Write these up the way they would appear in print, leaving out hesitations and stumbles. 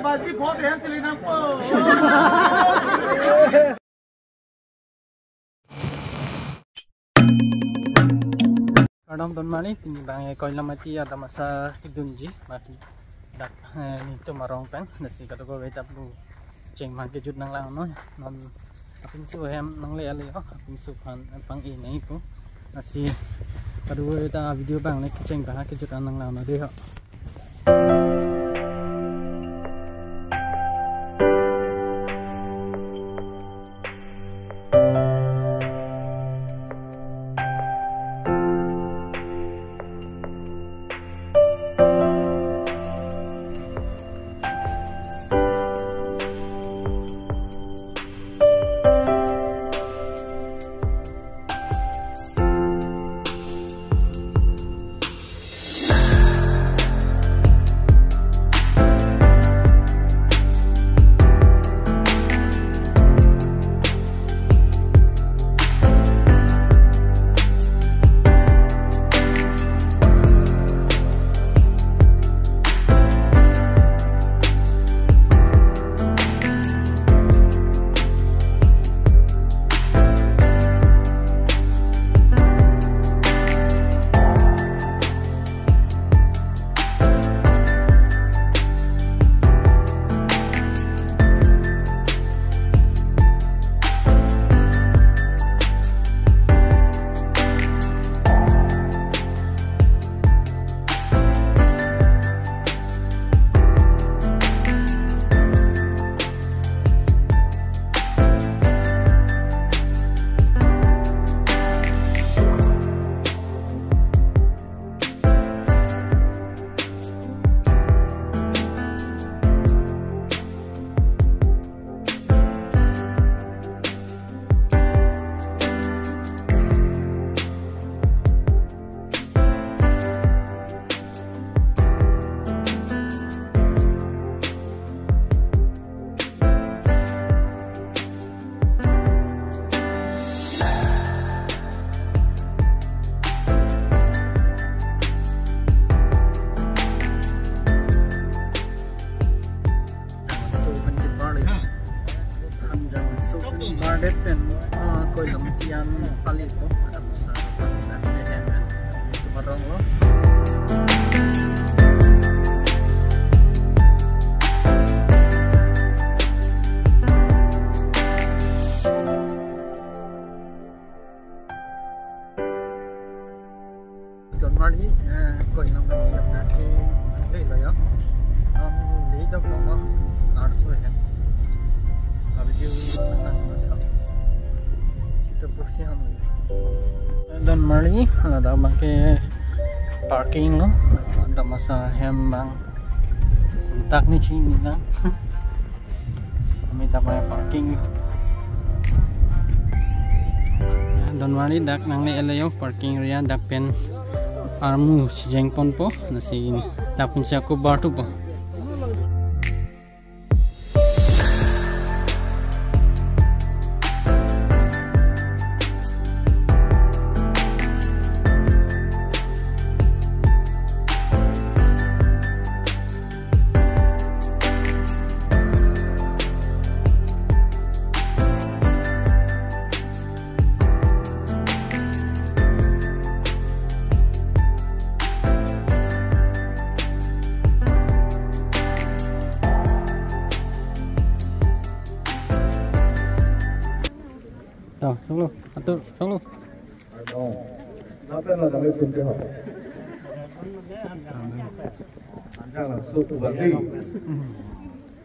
baji pot yang cili nampo. Kadang tuan mani tinggi bang kau lamati ada masa tidunji mati dak itu marong peng nasi kata kau beta perlu ceng mangke jut nang lang no non apin su hem nang le ale apin su pang ini pu nasi kedua beta video bang le ceng bang ke jut nang lang no deh ho. Dan koi lamtian paling tu ada masa dan leher itu barang lo. Tuan mari koi lamtian nanti le ya. Le dah kau harus leher. Video dan mari ada pakai parking lo ada masa hembang tak ni sini kan kami tak pakai parking dan mari dak nang le alayo parking ria dak pen armu sijeng pon po nasi dak pun siya ko bar tu po. Xong luôn, Atur, xong luôn. Nó tên là cái cùng cái họ. Anh rằng là sụp vẫn đi.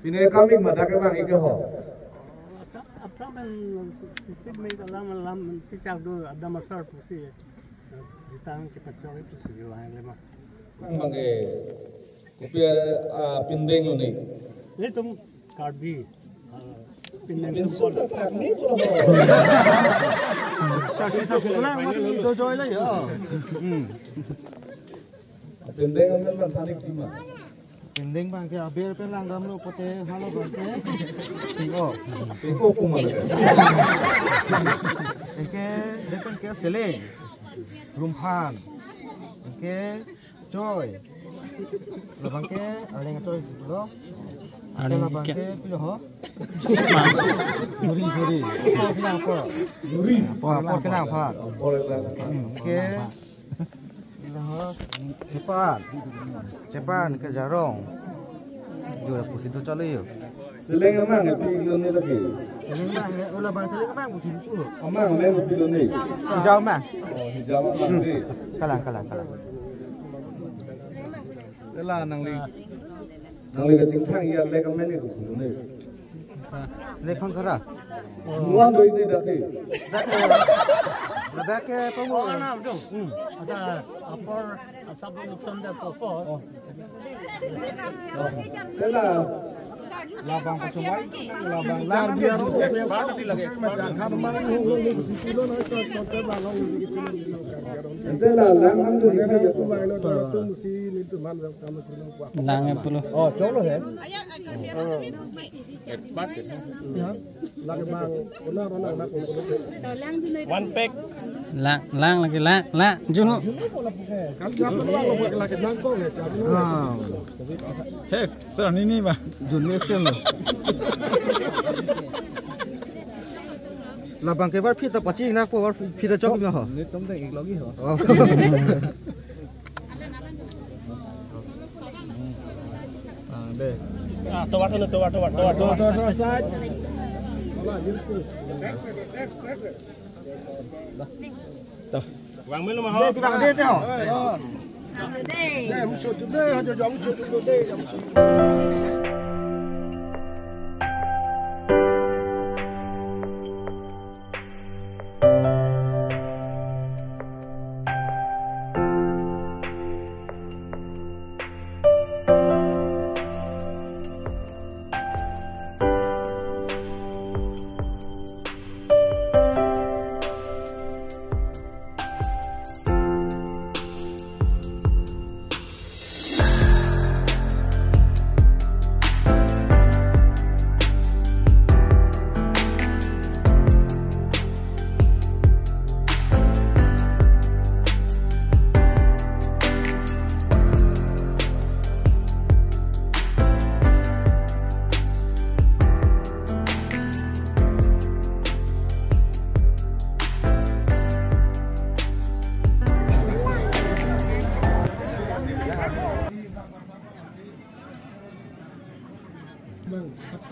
Vì nên các mình mà ra cái vàng cái họ. Apa men sini dalam cicak dulu ada Asar pusi di tangan kita cari pusi lain lema. Sang bangke kupia pindeng ini. Itu karbi. Pindeng tu tak ni tu loh. Sakit orang masih dojoy lah ya. Pindeng ambil sanik cuma. Pindeng bang ke abir pen langgam lo pote halo bang ke. Tengok kumar. Ke depan ke seleng. Rumpan. Ke joy. Labangke ada yang coy dulu. Ada yang labangke dikit. pilih ho. Guri. Apa kenapa? Duri. Apa kenapa? Boleh lah. Oke. Pilih ho. Cepat ke jarong. Juga pusing tu cale yo. Seleng emang pilih ni lagi. Ulah bang seleng bang pusing tu. Emang leng pilih ni. Hijau mah. Oh, hijau emang ni. Kalah. Itulah nang li kecing thang ya le kamen ni tu ni. Lekang kara. Nuan doi ni dah ke. Lebih ke pengu. Ada Atur sabun nukon dah pokok. Itulah Labang percuma. Labang lar biar itulah lang mang tu ni dia tu Langnya puluh. Oh, colo ya. One pack. Lang lagi lang jun. Hek, serang ini bah. Junior sel. Labang ke war phita pachi na ko war phita chok mi ho. Ni tom dek ik logi ho. Deh. Tobat. Saj. Vàng mới mà Deh, ho. kita deh teh ho.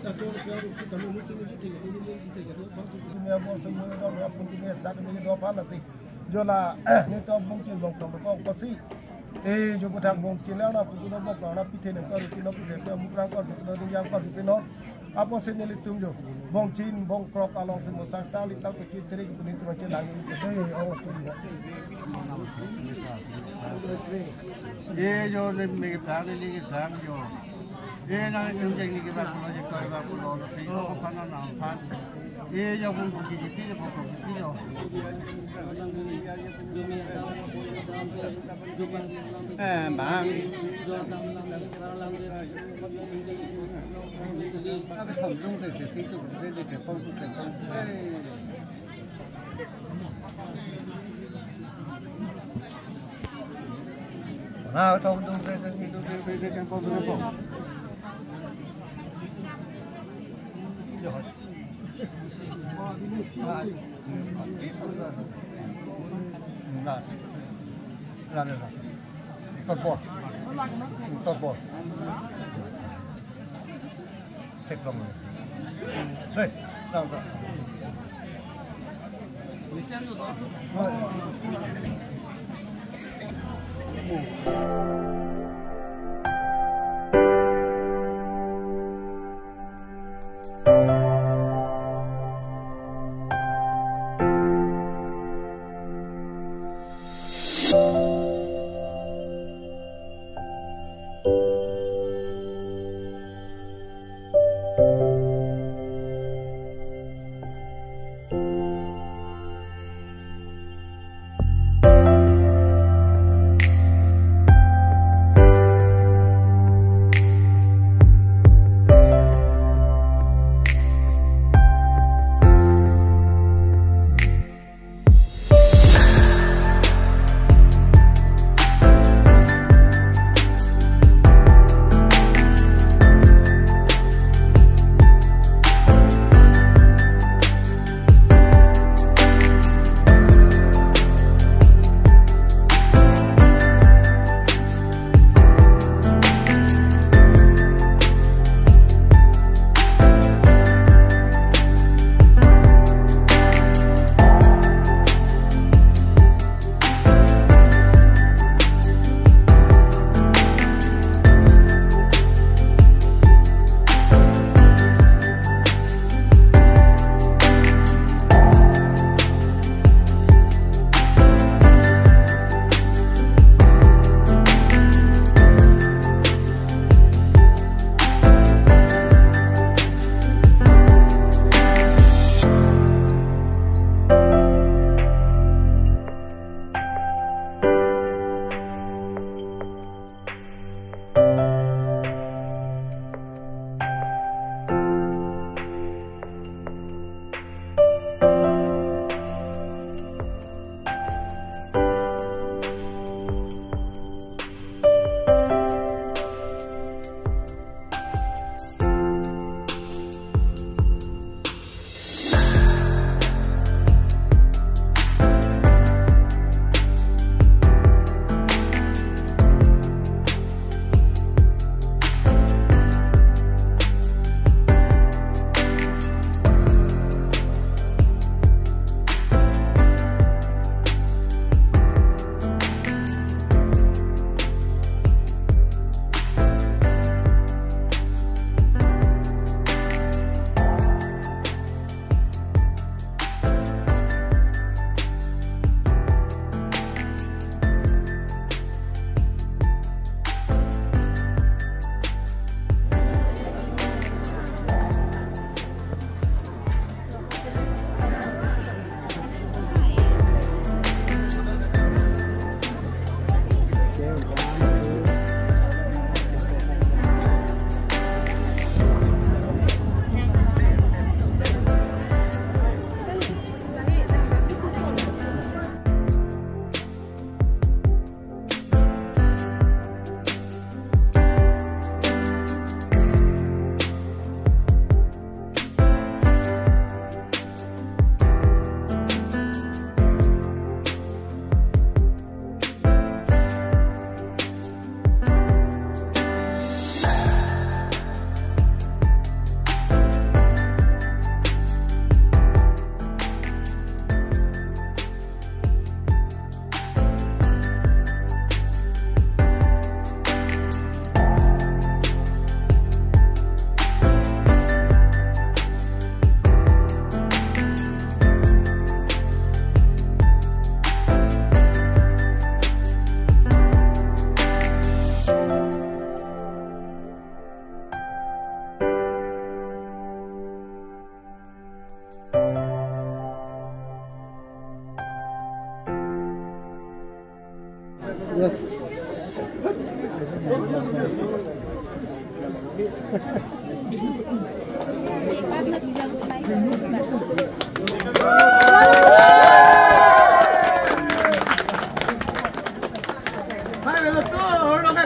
Atur sekarang kita menuju ke tiga dunia bom semua orang yang pun kita cakap ini dua panas sih. Jola ni tu bom cil bom kau kosi. Jo bukan bom cil lah, nak pun bom kau nak pitih nak kau pitih nak pitih nak mukrang kau pitih nak yang kau pitih nak. Apa sih ni litung jo? Bom cil bom krok along semua sang litak kecil sering pun itu macam lagi itu. Allah tu. Jo ni mega plan ni sang jo. Nang tunjang ni kita kalau je kau ibu pulau tu, kau kanan nampan. Jo pun pergi je, pun pergi jo. Bang. Tapi kampung tu sih tu, jadi kampung tu kampung. Nah, tahu tu itu kampung tu. Top. Cek dong. Hei, tahu tak? Bisa tu.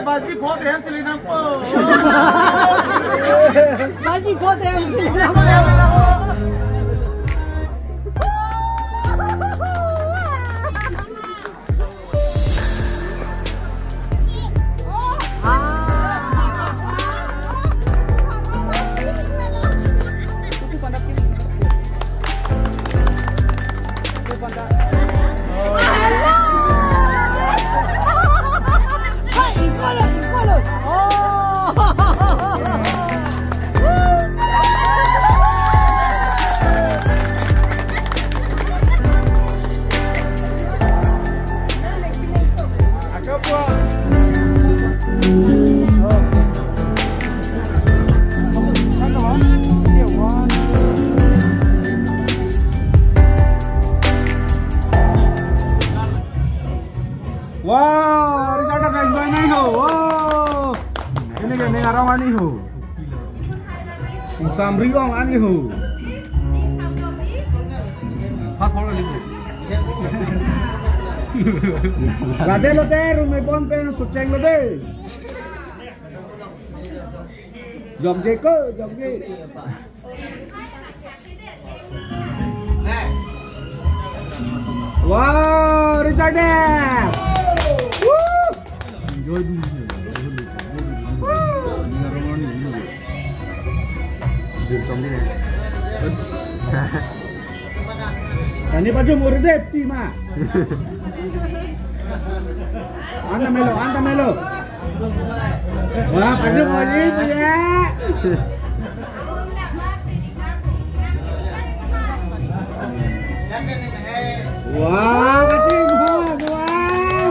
Baji phô thì em chỉ lên năm phô. Baji phô thì em chỉ lên năm Wow, result of enjoy nahi ho. Wow. Ini arang ani ho. Samri ong ani ho. Pas hol ani ho. Lade lo te room me bon pe sucheng lo de. Jom je ko, jom je. Wow, result đẹp. Enjoy dulu. Ini baju murdep Tima. Anda melo. Wah, baju lagi ya. Wow, kacing wow.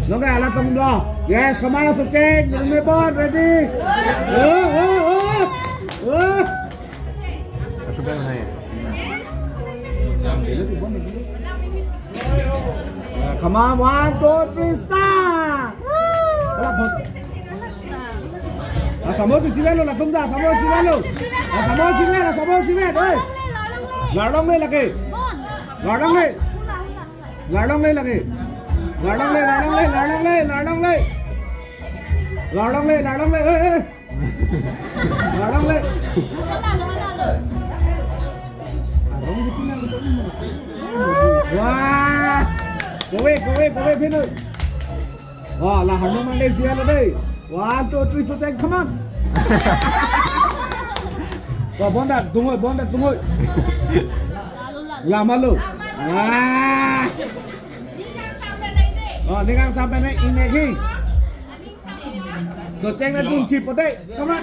Nó gà là tông đỏ. Yes, come on, so check. Đừng mê bon, ready. Atur bên này. Come on, 1, 2, 3, start. Samos si ven la tông ra, samos si ven luôn. Samos si ven ơi. Lardong lên là kì. Lardong lên là kì. Lardong lên. Ê. Lardong lên. Wow. Cố về phía nơi. Wow, là Hà Nội Malaysia là đây. 1, 2, 3, so check, come on. Wow, bon đặt tung rồi. Làm ăn luôn. Wow. Đi ngang sang bên này, in này khi. So check là tung chip ở đây. Come on.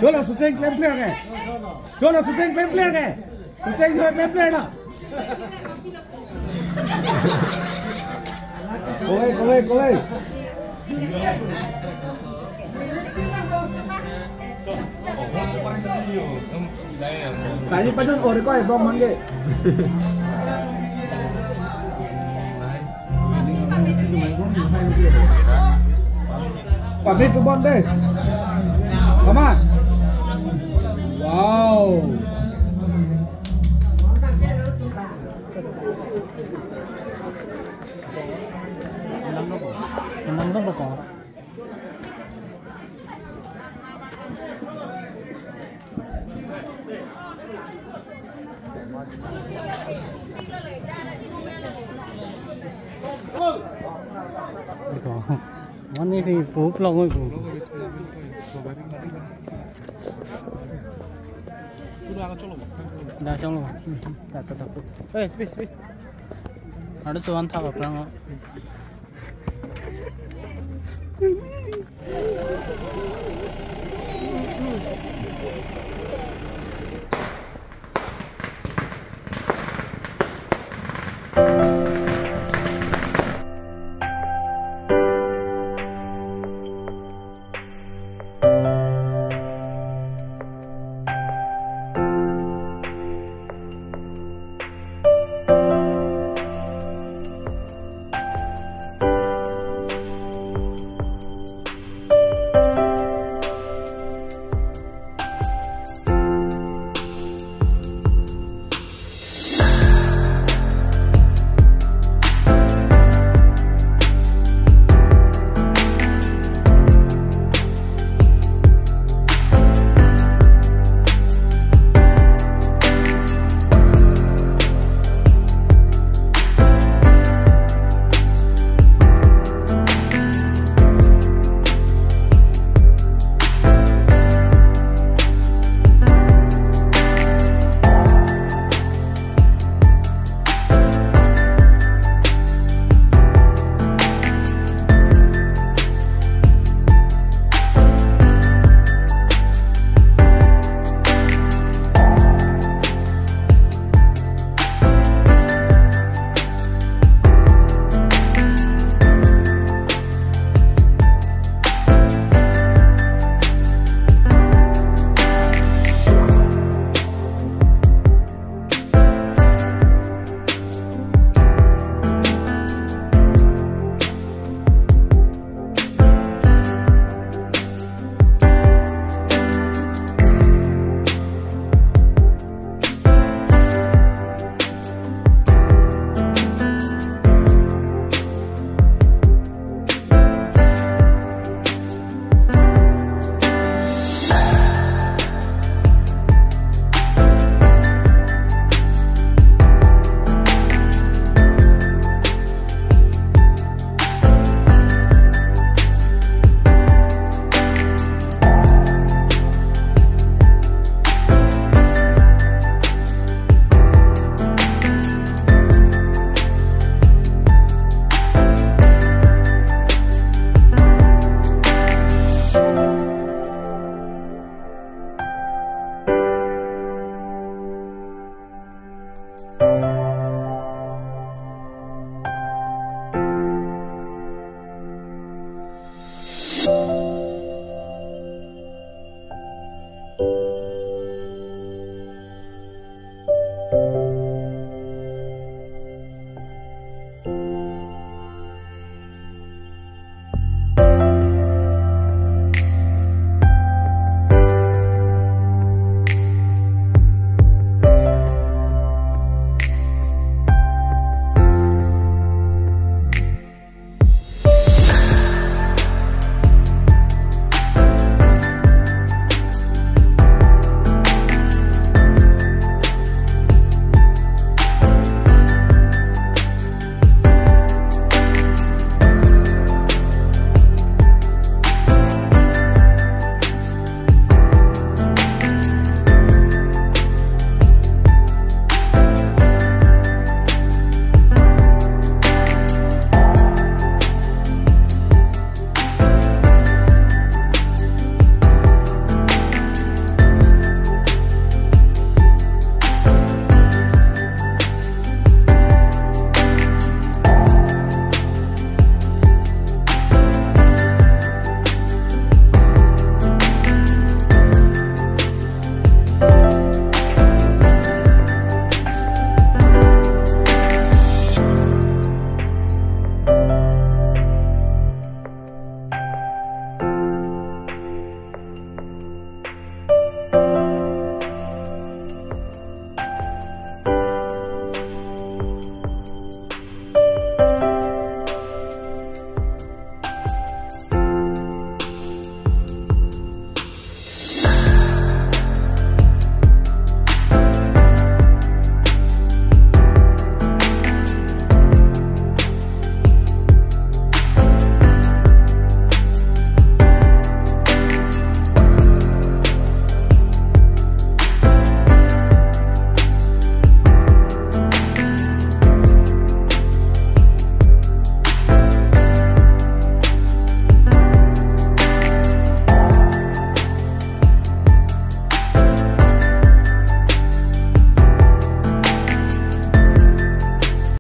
Đó là so check claim player kìa. So check claim player nào. Cố lên. Saya ni pasal orang kau bom mangge. Pamit tu bom deh. Come on. Wow. Enam dong kok. Mana sih pop long oi pop. Dah cholo. Dah tetap. Space. Ada sewan tak apa